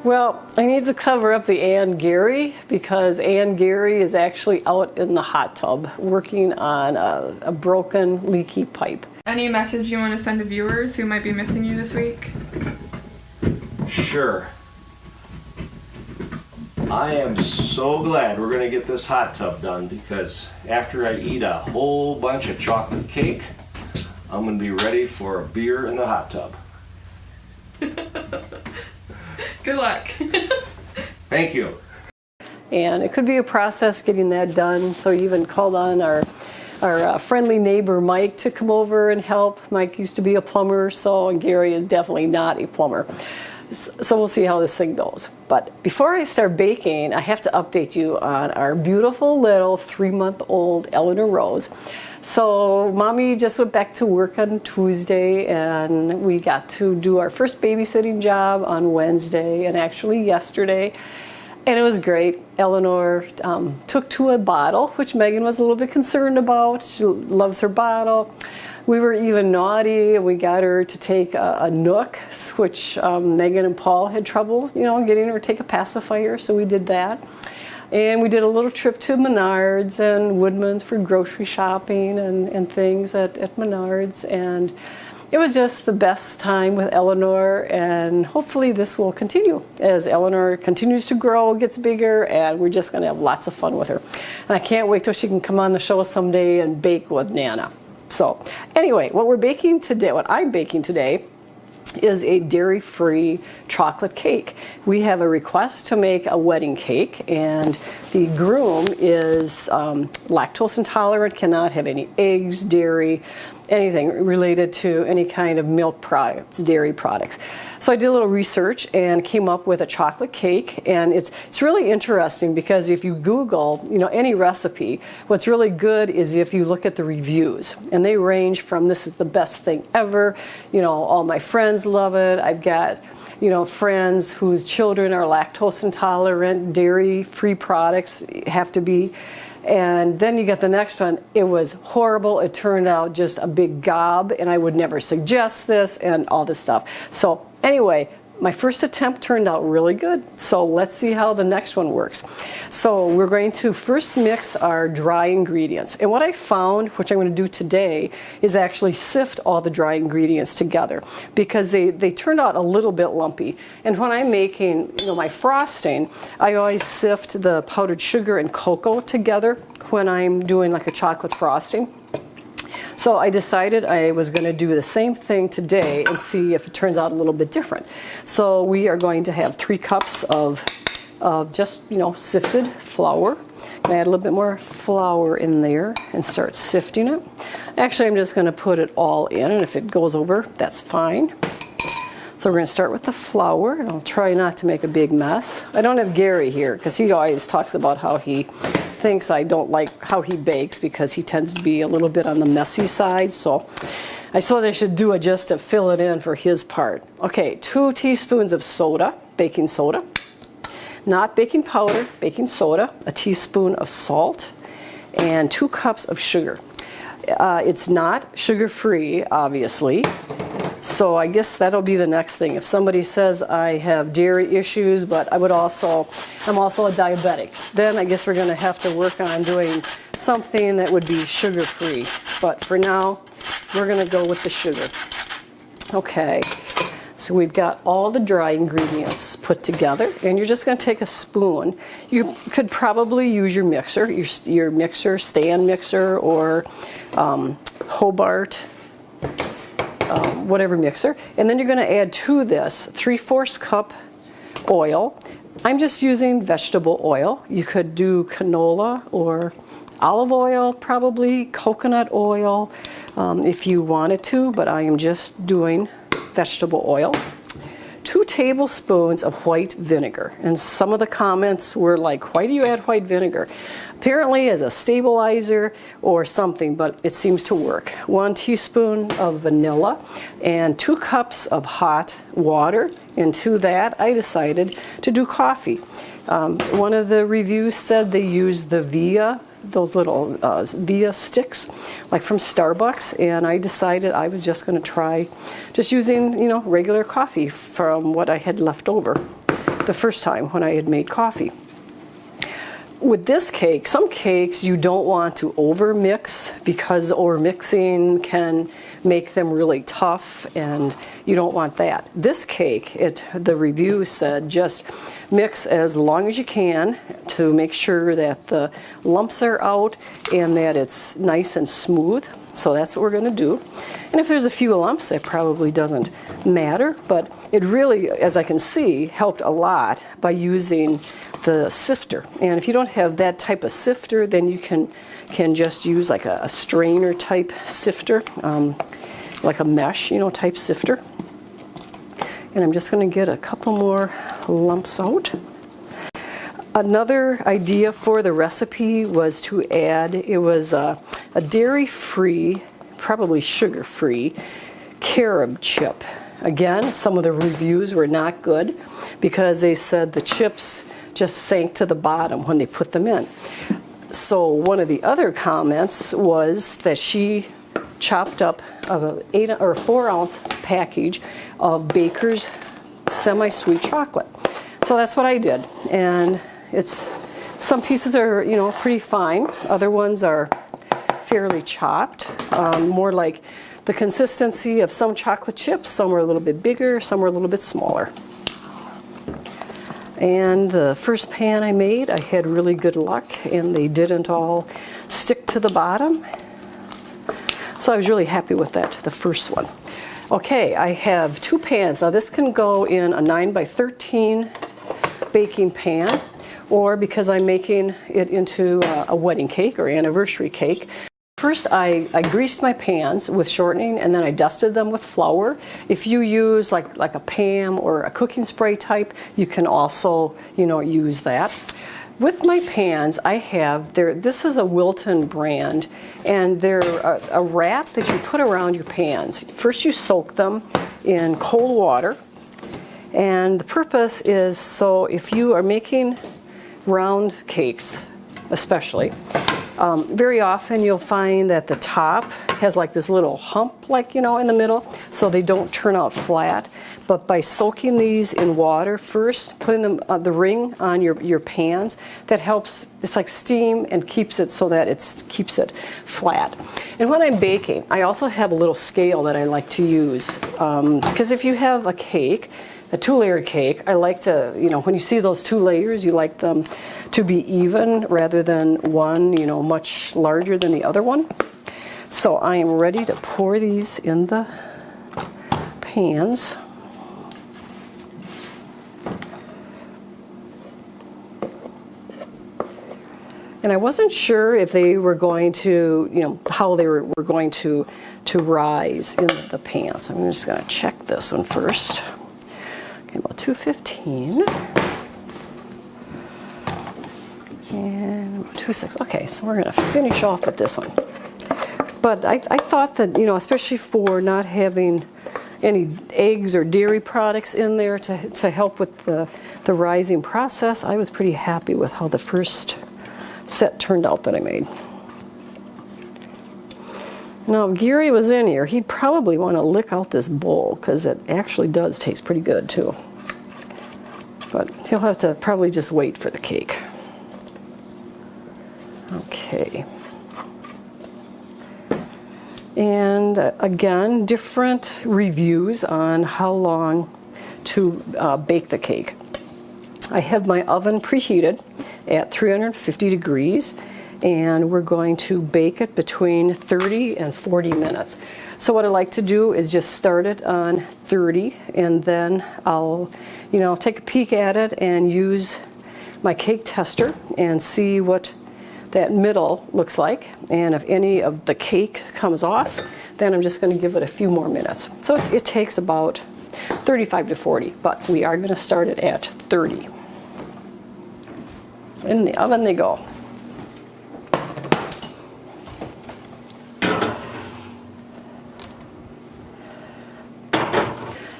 Well, I need to cover up the Ann Gary because Ann Gary is actually out in the hot tub working on a broken, leaky pipe. Any message you want to send to viewers who might be missing you this week? Sure. I am so glad we're going to get this hot tub done because after I eat a whole bunch of chocolate cake, I'm going to be ready for a beer in the hot tub. Good luck. Thank you. And it could be a process getting that done, so we even called on our friendly neighbor Mike to come over and help. Mike used to be a plumber, and Gary is definitely not a plumber. So we'll see how this thing goes. But before I start baking, I have to update you on our beautiful little 3-month-old Eleanor Rose. So Mommy just went back to work on Tuesday, and we got to do our first babysitting job on Wednesday, and actually yesterday. And it was great. Eleanor took to a bottle, which Megan was a little bit concerned about. She loves her bottle. We were even naughty, and we got her to take a Nook, which Megan and Paul had trouble, getting her to take a pacifier, so we did that. And we did a little trip to Menards and Woodman's for grocery shopping and things at Menards. And it was just the best time with Eleanor, and hopefully this will continue as Eleanor continues to grow, gets bigger, and we're just going to have lots of fun with her. And I can't wait till she can come on the show someday and bake with Nana. So anyway, what I'm baking today is a dairy-free chocolate cake. We have a request to make a wedding cake, and the groom is lactose intolerant, cannot have any eggs, dairy, anything related to any kind of milk products, dairy products. So I did a little research and came up with a chocolate cake, and it's really interesting because if you Google, any recipe, what's really good is if you look at the reviews, and they range from this is the best thing ever, all my friends love it. I've got friends whose children are lactose intolerant, dairy-free products have to be. And then you get the next one, it was horrible, it turned out just a big gob, and I would never suggest this, and all this stuff. So anyway, my first attempt turned out really good, so let's see how the next one works. So we're going to first mix our dry ingredients. And what I found, which I'm going to do today, is actually sift all the dry ingredients together because they turned out a little bit lumpy. And when I'm making my frosting, I always sift the powdered sugar and cocoa together when I'm doing like a chocolate frosting. So I decided I was going to do the same thing today and see if it turns out a little bit different. So we are going to have 3 cups of just, sifted flour. I'm going to add a little bit more flour in there and start sifting it. Actually, I'm just going to put it all in, and if it goes over, that's fine. So we're going to start with the flour, and I'll try not to make a big mess. I don't have Gary here because he always talks about how he thinks I don't like how he bakes because he tends to be a little bit on the messy side. So I suppose I should do it just to fill it in for his part. Okay, 2 teaspoons of soda, baking soda. Not baking powder, baking soda, a teaspoon of salt, and 2 cups of sugar. It's not sugar-free, obviously. So I guess that'll be the next thing. If somebody says I have dairy issues, but I'm also a diabetic, then I guess we're going to have to work on doing something that would be sugar-free. But for now, we're going to go with the sugar. Okay, so we've got all the dry ingredients put together, and you're just going to take a spoon. You could probably use your mixer, your mixer, stand mixer, or Hobart, whatever mixer, and then you're going to add to this 3/4 cup oil. I'm just using vegetable oil. You could do canola or olive oil, probably coconut oil if you wanted to, but I am just doing vegetable oil. 2 tablespoons of white vinegar, and some of the comments were like, why do you add white vinegar? Apparently as a stabilizer or something, but it seems to work. 1 teaspoon of vanilla and 2 cups of hot water. And to that, I decided to do coffee. One of the reviews said they used the Via, those little Via sticks, like from Starbucks, and I decided I was just going to try just using, regular coffee from what I had left over. the first time when I had made coffee. With this cake, some cakes you don't want to over mix because over mixing can make them really tough, and you don't want that. This cake, the review said just mix as long as you can to make sure that the lumps are out and that it's nice and smooth. So that's what we're going to do. And if there's a few lumps, that probably doesn't matter, but it really, as I can see, helped a lot by using the sifter. And if you don't have that type of sifter, then you can just use like a strainer type sifter, like a mesh, type sifter. And I'm just going to get a couple more lumps out. Another idea for the recipe was to add, it was a dairy-free, probably sugar-free carob chip. Again, some of the reviews were not good because they said the chips just sank to the bottom when they put them in. So one of the other comments was that she chopped up an 8 or 4 ounce package of Baker's semi-sweet chocolate. So that's what I did, and some pieces are pretty fine. Other ones are fairly chopped, more like the consistency of some chocolate chips. Some are a little bit bigger, some are a little bit smaller. And the first pan I made, I had really good luck, and they didn't all stick to the bottom. So I was really happy with that, the first one. Okay, I have 2 pans. Now this can go in a 9x13 baking pan, or because I'm making it into a wedding cake or anniversary cake. First, I greased my pans with shortening, and then I dusted them with flour. If you use like a Pam or a cooking spray type, you can also, use that. With my pans, I have this is a Wilton brand, and they're a wrap that you put around your pans. First, you soak them in cold water, and the purpose is so if you are making round cakes, especially, very often you'll find that the top has like this little hump, in the middle, so they don't turn out flat. But by soaking these in water first, putting them the ring on your pans, that helps. It's like steam and keeps it so that it keeps it flat. And when I'm baking, I also have a little scale that I like to use because if you have a cake, a 2-layered cake, I like to, when you see those 2 layers, you like them to be even rather than one, much larger than the other one. So I am ready to pour these in the pans. And I wasn't sure if they were going to, how they were going to rise in the pans. So I'm just going to check this one first. Okay, about 215. And 2.6. Okay, so we're going to finish off with this one. But I thought that, especially for not having any eggs or dairy products in there to help with the rising process, I was pretty happy with how the first set turned out that I made. Now, if Gary was in here, he'd probably want to lick out this bowl because it actually does taste pretty good too. But he'll have to probably just wait for the cake. Okay. And again, different reviews on how long to bake the cake. I have my oven preheated at 350 degrees, and we're going to bake it between 30 and 40 minutes. So what I like to do is just start it on 30, and then I'll, take a peek at it and use my cake tester and see what that middle looks like. And if any of the cake comes off, then I'm just going to give it a few more minutes. So it takes about 35 to 40, but we are going to start it at 30. So in the oven they go.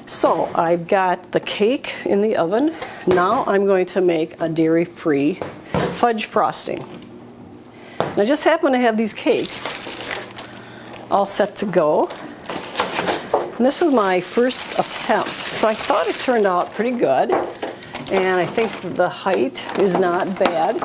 So I've got the cake in the oven. Now I'm going to make a dairy-free fudge frosting. And I just happen to have these cakes all set to go. And this was my first attempt, so I thought it turned out pretty good. And I think the height is not bad.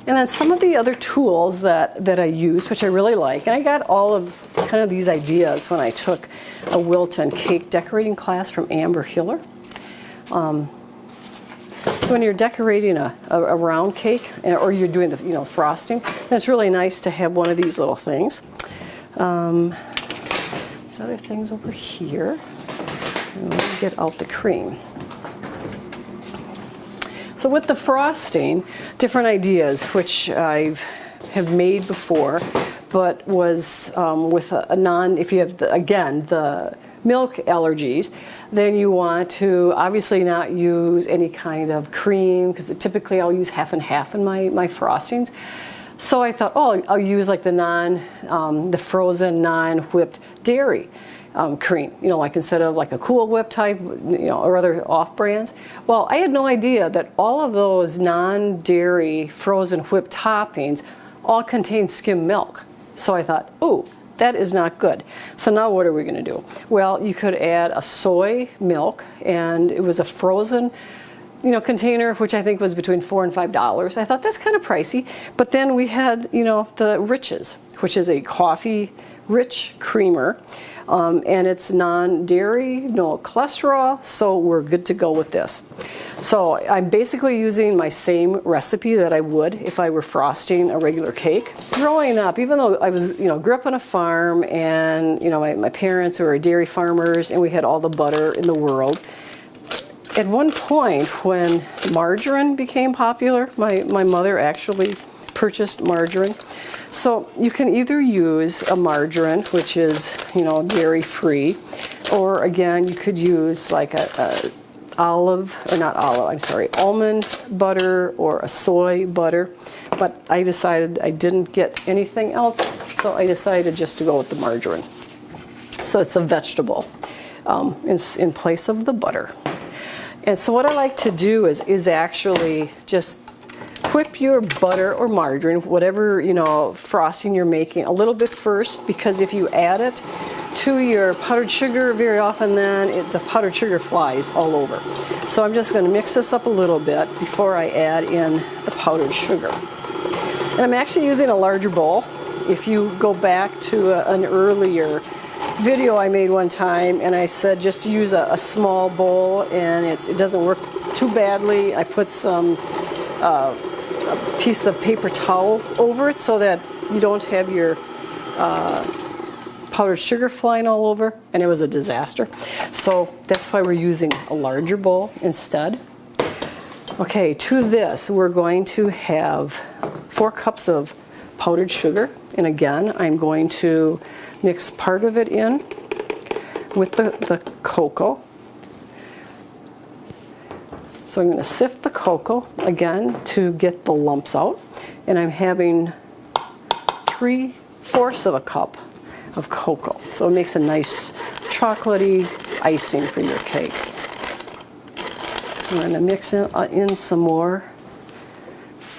And then some of the other tools that I use, which I really like, and I got all of kind of these ideas when I took a Wilton cake decorating class from Amber Hiller. So when you're decorating a round cake, or you're doing the frosting, then it's really nice to have one of these little things. These other things over here. And let me get out the cream. So with the frosting, different ideas, which I have made before, but was with a non, if you have, the milk allergies, then you want to obviously not use any kind of cream, because typically I'll use half and half in my frostings. So I thought, I'll use like the frozen non-whipped dairy cream, like instead of like a Cool Whip type, or other off-brands. Well, I had no idea that all of those non-dairy frozen whipped toppings all contain skim milk. So I thought, that is not good. So now what are we going to do? Well, you could add a soy milk, and it was a frozen container, which I think was between $4 and $5. I thought that's kind of pricey. But then we had, the Riches, which is a coffee rich creamer. And it's non-dairy, no cholesterol, so we're good to go with this. So I'm basically using my same recipe that I would if I were frosting a regular cake. Growing up, even though I was, grew up on a farm, and my parents were dairy farmers, and we had all the butter in the world. At one point, when margarine became popular, my mother actually purchased margarine. So you can either use a margarine, which is, dairy-free, or again, you could use like almond butter or a soy butter. But I decided I didn't get anything else, so I decided just to go with the margarine. So it's a vegetable in place of the butter. And so what I like to do is actually just whip your butter or margarine, whatever frosting you're making, a little bit first, because if you add it to your powdered sugar, very often then the powdered sugar flies all over. So I'm just going to mix this up a little bit before I add in the powdered sugar. And I'm actually using a larger bowl. If you go back to an earlier video I made one time, and I said just use a small bowl, and it doesn't work too badly. I put some a piece of paper towel over it so that you don't have your powdered sugar flying all over, and it was a disaster. So that's why we're using a larger bowl instead. Okay, to this we're going to have 4 cups of powdered sugar, and again I'm going to mix part of it in with the cocoa. So I'm going to sift the cocoa again to get the lumps out, and I'm having 3/4 of a cup of cocoa. So it makes a nice chocolatey icing for your cake. I'm going to mix in some more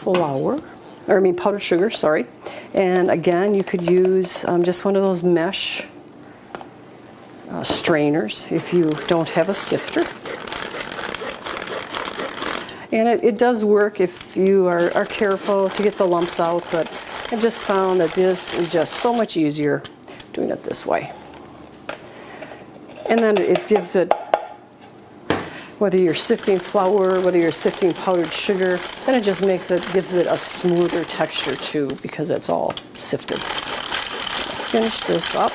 powdered sugar, sorry. And again, you could use just one of those mesh strainers if you don't have a sifter. And it does work if you are careful to get the lumps out, but I've just found that this is just so much easier doing it this way. And then it gives it, whether you're sifting flour, whether you're sifting powdered sugar, then it just gives it a smoother texture too, because it's all sifted. Finish this up.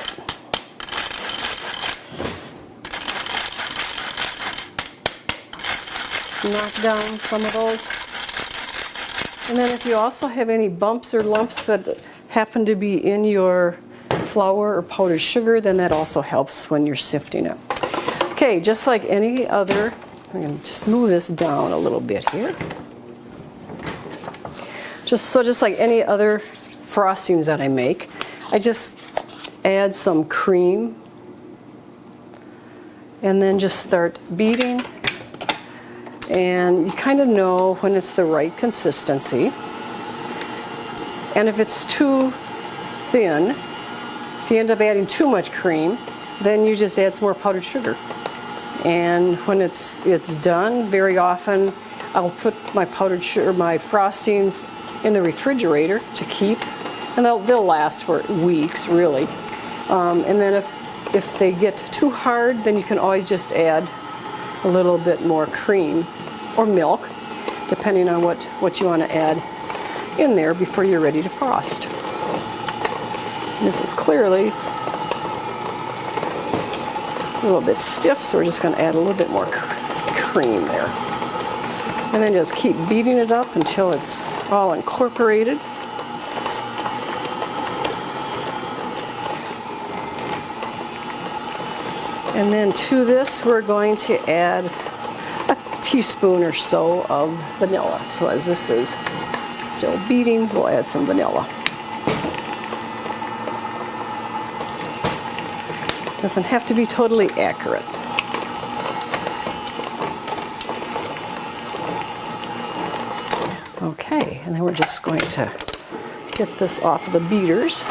Knock down some of those. And then if you also have any bumps or lumps that happen to be in your flour or powdered sugar, then that also helps when you're sifting it. Okay, just like any other, I'm going to just move this down a little bit here. Just like any other frostings that I make, I just add some cream and then just start beating. And you kind of know when it's the right consistency. And if it's too thin, If you end up adding too much cream, then you just add some more powdered sugar. And when it's done, very often I'll put my powdered sugar, my frostings in the refrigerator to keep, and they'll last for weeks, really. And then if they get too hard, then you can always just add a little bit more cream or milk, depending on what you want to add in there before you're ready to frost. And this is clearly a little bit stiff, so we're just going to add a little bit more cream there. And then just keep beating it up until it's all incorporated. And then to this, we're going to add a teaspoon or so of vanilla. So as this is still beating, we'll add some vanilla. Doesn't have to be totally accurate. Okay, and then we're just going to get this off of the beaters.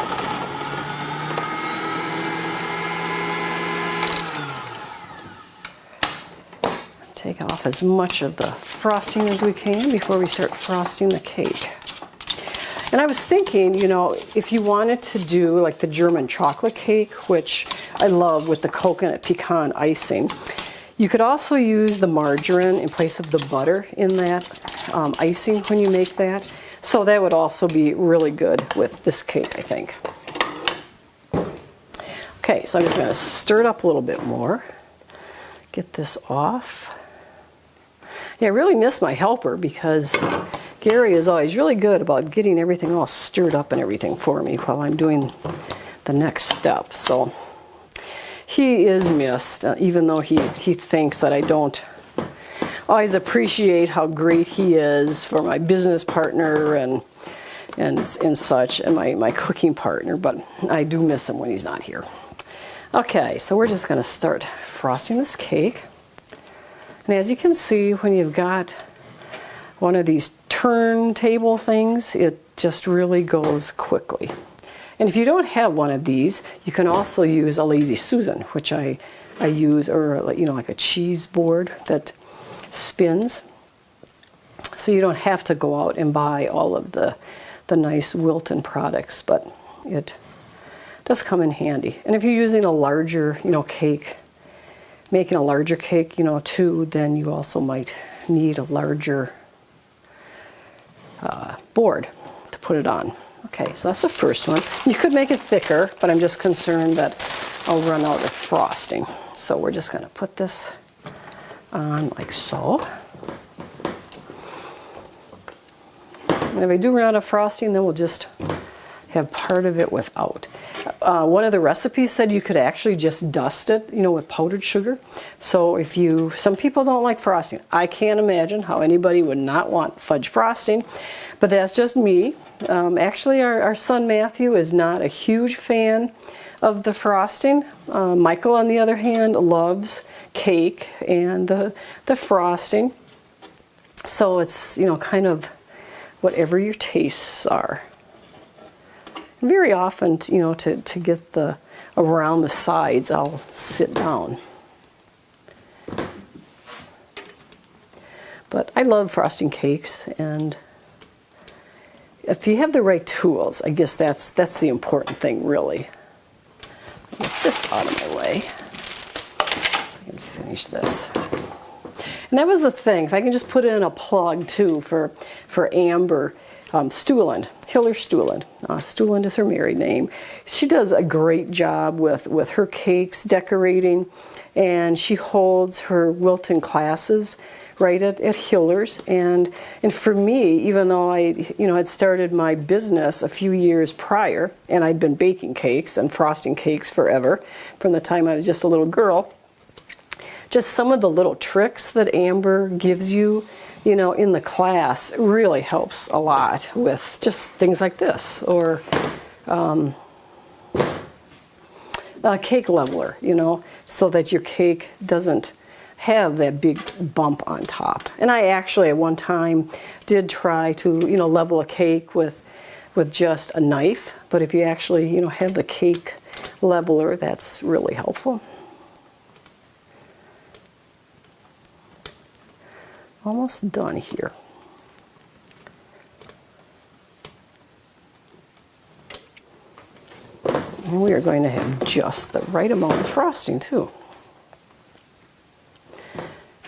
Take off as much of the frosting as we can before we start frosting the cake. And I was thinking, you know, if you wanted to do like the German chocolate cake, which I love with the coconut pecan icing, you could also use the margarine in place of the butter in that icing when you make that. So that would also be really good with this cake, I think. Okay, so I'm just going to stir it up a little bit more. Get this off. Yeah, I really miss my helper because Gary is always really good about getting everything all stirred up and everything for me while I'm doing the next step. So he is missed, even though he thinks that I don't always appreciate how great he is for my business partner and such, and my cooking partner, but I do miss him when he's not here. Okay, so we're just going to start frosting this cake. And as you can see, when you've got one of these turntable things, it just really goes quickly. And if you don't have one of these, you can also use a Lazy Susan, which I use, or you know, like a cheese board that spins. So you don't have to go out and buy all of the nice Wilton products, but it does come in handy. And if you're using a larger, you know, cake, making a larger cake, you know, too, then you also might need a larger board to put it on. Okay, so that's the first one. You could make it thicker, but I'm just concerned that I'll run out of frosting. So we're just going to put this on like so. And if I do run out of frosting, then we'll just have part of it without. One of the recipes said you could actually just dust it, you know, with powdered sugar. So if some people don't like frosting. I can't imagine how anybody would not want fudge frosting, but that's just me. Actually, our son Matthew is not a huge fan of the frosting. Michael, on the other hand, loves cake and the frosting. So it's, you know, kind of whatever your tastes are. Very often, you know, to get around the sides, I'll sit down. But I love frosting cakes, and if you have the right tools, I guess that's the important thing, really. Get this out of my way so I can finish this. And that was the thing. If I can just put in a plug too for Amber Stuland, Hiller Stuland. Stuland is her married name. She does a great job with her cakes, decorating, and she holds her Wilton classes right at Hiller's. And for me, even though I had started my business a few years prior, and I'd been baking cakes and frosting cakes forever from the time I was just a little girl, just some of the little tricks that Amber gives you, you know, in the class really helps a lot with just things like this, or a cake leveler, you know, so that your cake doesn't have that big bump on top. And I actually at one time did try to, you know, level a cake with just a knife, but if you actually, you know, have the cake leveler, that's really helpful. Almost done here. And we are going to have just the right amount of frosting too.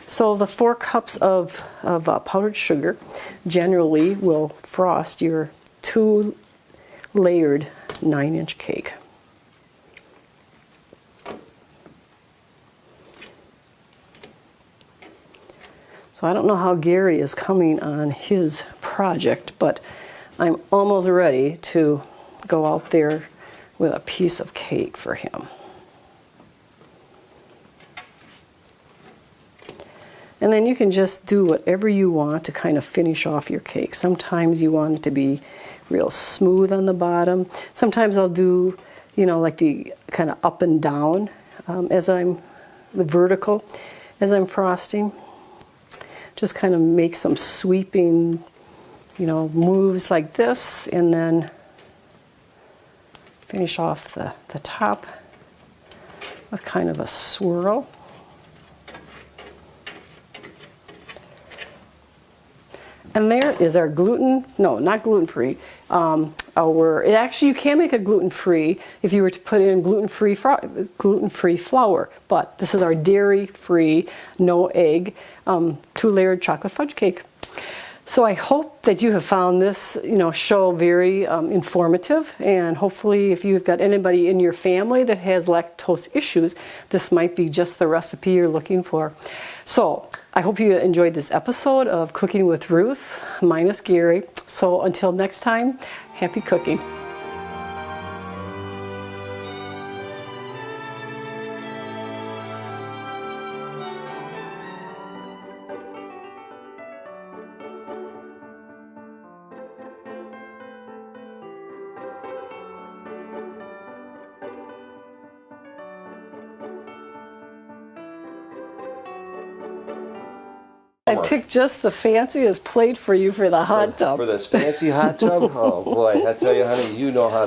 So the 4 cups of powdered sugar generally will frost your 2 layered 9-inch cake. So I don't know how Gary is coming on his project, but I'm almost ready to go out there with a piece of cake for him. And then you can just do whatever you want to kind of finish off your cake. Sometimes you want it to be real smooth on the bottom. Sometimes I'll do, like the kind of up and down the vertical as I'm frosting. Just kind of make some sweeping, moves like this, and then finish off the top with kind of a swirl. And there is our not gluten-free. Actually, you can make it gluten-free if you were to put in gluten-free flour. But this is our dairy-free, no egg, 2-layered chocolate fudge cake. So I hope that you have found this, show very informative, and hopefully if you've got anybody in your family that has lactose issues, this might be just the recipe you're looking for. So I hope you enjoyed this episode of Cooking with Ruth, minus Gary. So until next time, happy cooking. I picked just the fanciest plate for you for the hot tub. For this fancy hot tub? Oh boy, I tell you, honey, you know how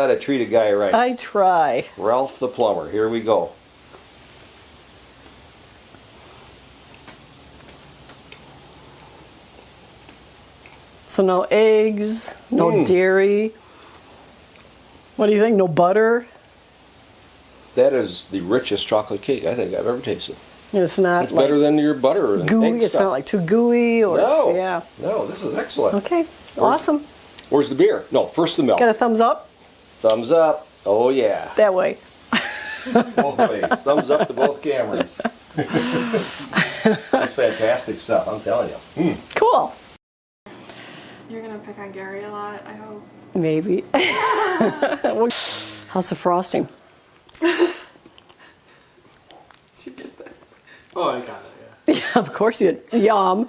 to treat a guy right. I try. Ralph the plumber. Here we go. So no eggs, no dairy. What do you think? No butter? That is the richest chocolate cake I think I've ever tasted. It's not It's better than your butter and gooey. egg It's stuff. not like too gooey or yeah. No, this is excellent. Okay, awesome. Where's the beer? No, first the milk. Got a thumbs up? Thumbs up. Oh yeah. That way. Both ways. Thumbs up to both cameras. That's fantastic stuff, I'm telling you. Cool. You're gonna pick on Gary a lot, I hope. Maybe. How's the frosting? She did that. Oh, I got it, yeah. Yeah, of course you did. Yum.